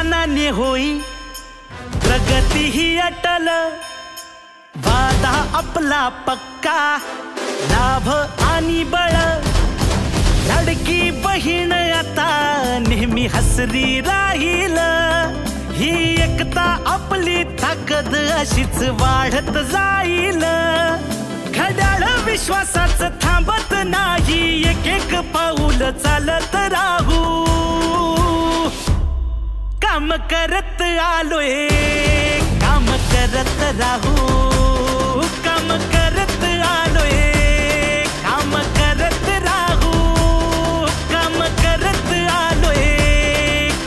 मानाने होई प्रगती ही अटल, वादा आपला पक्का, लाभ आणि बळ, लाडकी बहीण आता नेहमी हसरी राहील, ही एकता आपली ताकद अशीच वाढत जाईल, घड्याळ विश्वासाचं थांबत नाही, एक एक पाऊल चालत राहू, काम करत आलोय, काम करत राहू, काम करत आलोय, काम करत राहू, काम करत आलोय,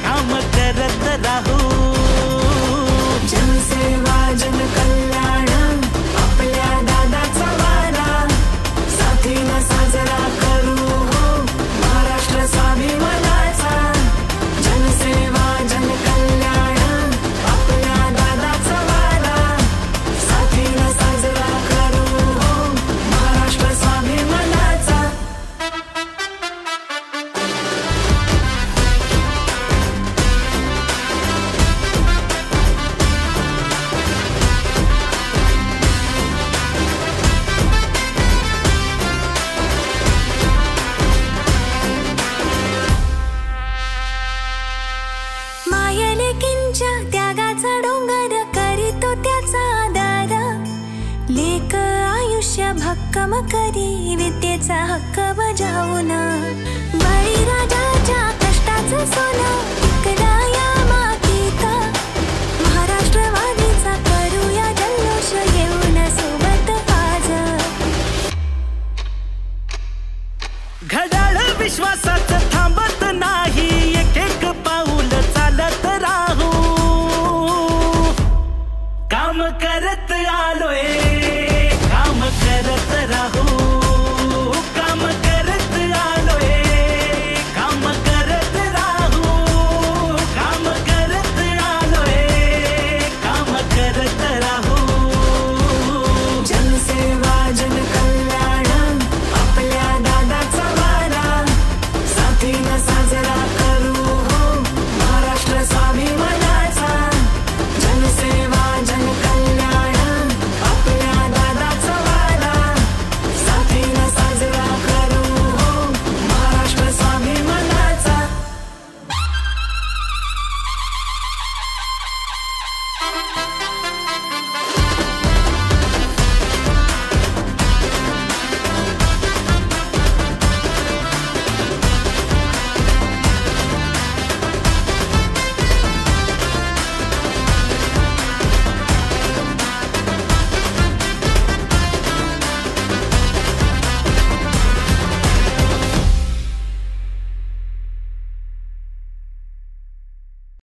काम करत राहू। जनसेवा जन कल्याण आपल्या दादाचा वादा, साथीनं साजरा करू हो महाराष्ट्र स्वाभिमानाचा, जनसेवा जन कल्याण आपल्या दादाचा वादा, साथीनं साजरा करू हो महाराष्ट्र स्वाभिमानाचा। मायलेकींच्या त्यागाचा डोंगर करीतो त्याचा आदर, लेक आयुष्य भक्कम करी विद्येचा हक्क बजावून, बळीराजाच्या कष्टाचं सोनं इकला या मातीत, महाराष्ट्रवादीचा करूया जल्लोष येऊन सोबत आज, घड्याळ विश्वासाचं